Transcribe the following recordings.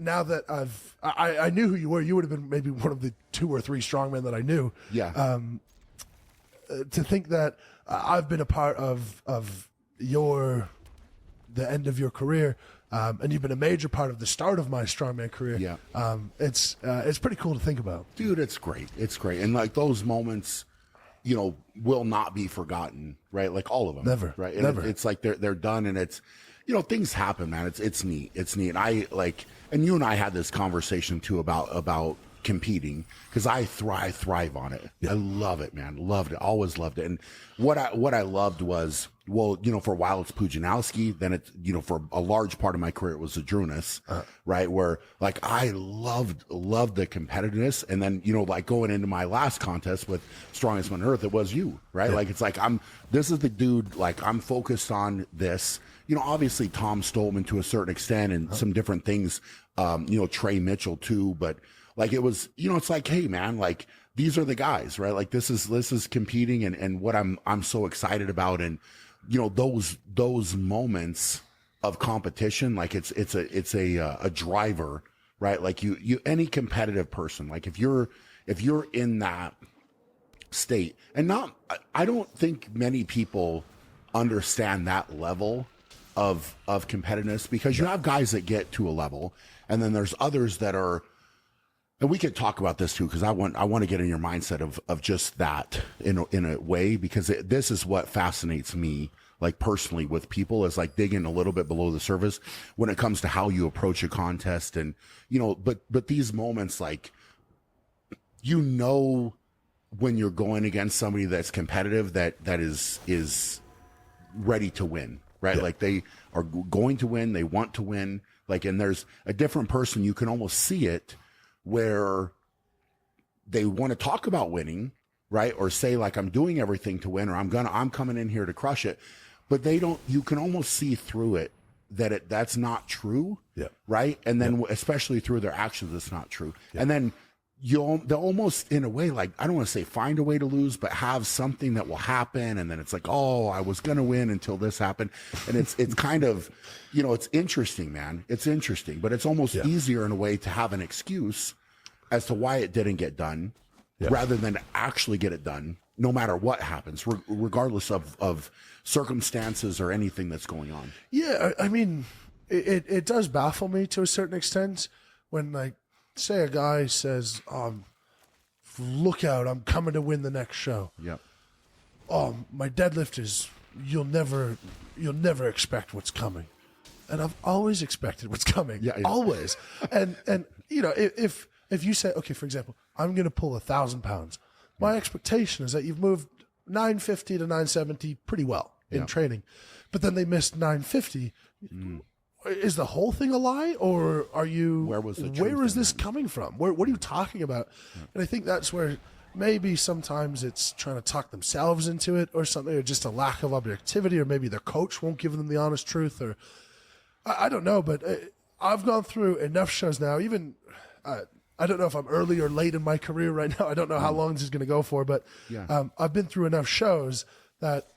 now that I knew who you were, you would have been maybe one of the 2 or 3 strongmen that I knew. Yeah. To think that I've been a part of the end of your career, and you've been a major part of the start of my strongman career. Yeah. It's pretty cool to think about. Dude, it's great. It's great. And like those moments, you know, will not be forgotten, right? Like all of them. Never. Right. And Never. it's like they're done, and it's, you know, things happen, man. It's neat. It's neat. I like, and you and I had this conversation too about competing, because I thrive on it. Yeah. I love it, man. Loved it. Always loved it. And what I loved was, well, you know, for a while it's Pujanowski, then it's, you know, for a large part of my career it was Zadrunas, right? Where like I loved the competitiveness, and then, you know, like going into my last contest with Strongest Man on Earth, it was you, right? Yeah. Like it's like this is the dude, like I'm focused on this. You know, obviously Tom Stolman to a certain extent, and some different things, you know, Trey Mitchell too, but like it was, you know, it's like, hey man, like these are the guys, right? Like this is competing, and what I'm so excited about. And, you know, those moments of competition, like it's a driver, right? Like you, any competitive person, like if you're in that state, and I don't think many people understand that level of competitiveness, because you have guys that get to a level, and then there's others that are, and we could talk about this too, because I want to get in your mindset of just that in a way, because this is what fascinates me, like personally with people, is like digging a little bit below the surface when it comes to how you approach a contest. And, you know, but these moments, like, you know, when you're going against somebody that's competitive, that is ready to win, right? Yeah. Like they are going to win. They want to win. Like, and there's a different person. You can almost see it, where they want to talk about winning, right? Or say like, I'm doing everything to win, or I'm coming in here to crush it. But they don't, you can almost see through it that that's not true. Yeah. Right. And then especially through their actions, it's not true. Yeah. And then they'll almost, in a way, like, I don't want to say find a way to lose, but have something that will happen. And then it's like, oh, I was going to win until this happened. And it's kind of, you know, it's interesting, man. It's interesting, but it's almost easier in a way to have an excuse as to why it didn't get done, rather than actually get it done, no matter what happens, regardless of circumstances or anything that's going on. Yeah. I mean, it does baffle me to a certain extent when, like, say a guy says, look out, I'm coming to win the next show. Yep. My deadlift is, you'll never expect what's coming. And I've always expected what's coming. Yeah. Always. And you know, if you say, okay, for example, I'm going to pull 1,000 pounds, my expectation is that you've moved 950 to 970 pretty well in training, but then they missed 950. Is the whole thing a lie, or are you? Where is this coming from? What are you talking about? Yeah. And I think that's where maybe sometimes it's trying to talk themselves into it, or something, or just a lack of objectivity, or maybe their coach won't give them the honest truth, or I don't know. But I've gone through enough shows now. Even I don't know if I'm early or late in my career right now. I don't know how long this is going to go for, but I've been through enough shows that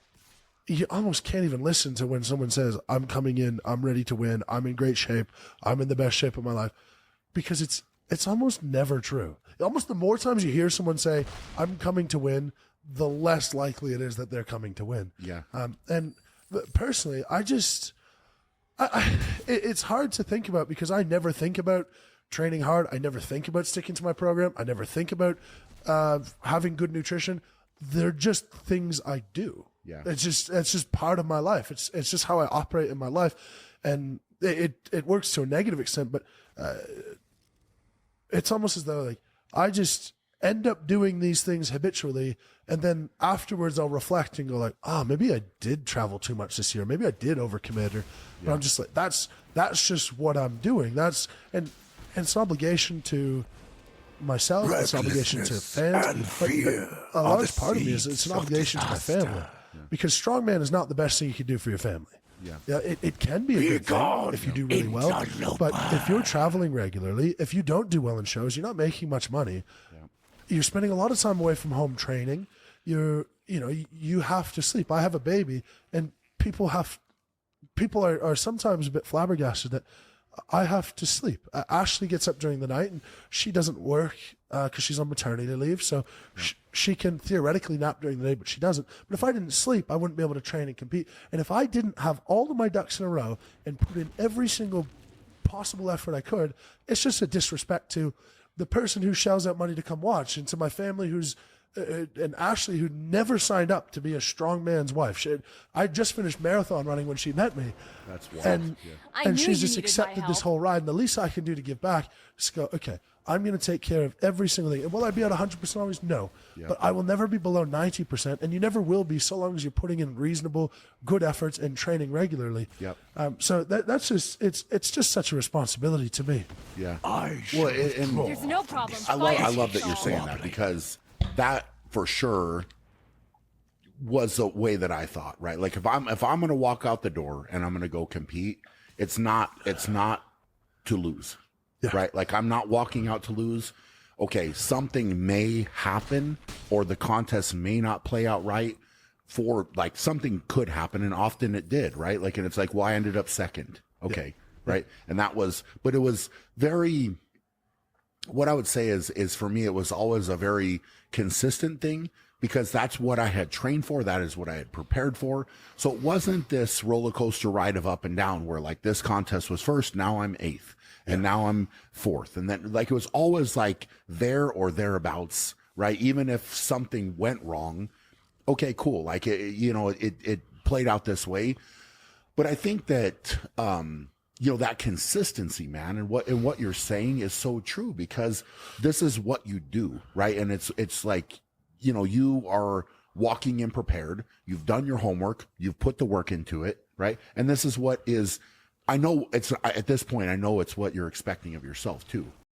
you almost can't even listen to when someone says, I'm coming in, I'm ready to win, I'm in great shape, I'm in the best shape of my life, because it's almost never true. Almost the more times you hear someone say, I'm coming to win, the less likely it is that they're coming to win. Yeah. And personally, it's hard to think about, because I never think about training hard. I never think about sticking to my program. I never think about having good nutrition. They're just things I do. Yeah. It's just part of my life. It's just how I operate in my life. And it works to a negative extent, but it's almost as though, like, I just end up doing these things habitually, and then afterwards I'll reflect and go like, maybe I did travel too much this year. Maybe I did overcommit, but I'm just like, that's just what I'm doing. And it's an obligation to myself, it's an obligation to fans, but a large part of me is it's an obligation to my family. Because strongman is not the best thing you can do for your family. Yeah, it can be a good thing if you do really well. But if you're traveling regularly, if you don't do well in shows, you're not making much money. You're spending a lot of time away from home training. You have to sleep. I have a baby, and people are sometimes a bit flabbergasted that I have to sleep. Ashley gets up during the night, and she doesn't work because she's on maternity leave, so she can theoretically nap during the day, but she doesn't. But if I didn't sleep, I wouldn't be able to train and compete. And if I didn't have all of my ducks in a row and put in every single possible effort I could, it's just a disrespect to the person who shells out money to come watch, and to my family who's and Ashley, who never signed up to be a strong man's wife. I just finished marathon running when she met me. That's wild. And she's just accepted this whole ride. And the least I can do to give back is go, okay, I'm going to take care of every single thing. And will I be at 100% always? No. Yep. But I will never be below 90%. And you never will be, so long as you're putting in reasonable, good efforts and training regularly. Yep. So that's just, it's just such a responsibility to me. Yeah. There's no problem. I love that you're saying that, because that for sure was the way that I thought, right? Like if I'm going to walk out the door and I'm going to go compete, it's not to lose, right? Like I'm not walking out to lose. Okay, something may happen, or the contest may not play out right, for like something could happen, and often it did, right? Like, and it's like, well, I ended up second. Okay. Right. And that was, but it was very, what I would say is for me, it was always a very consistent thing, because that's what I had trained for. That is what I had prepared for. So it wasn't this roller coaster ride of up and down where like this contest was first, now I'm eighth, and now I'm fourth. And then like, it was always like there or thereabouts, right? Even if something went wrong, okay, cool. Like, it played out this way. But I think that, that consistency, man, and what you're saying is so true, because this is what you do, right? And it's like, you are walking in prepared. You've done your homework. You've put the work into it, right? And this is what is, I know it's, at this point, I know it's what you're expecting of yourself too.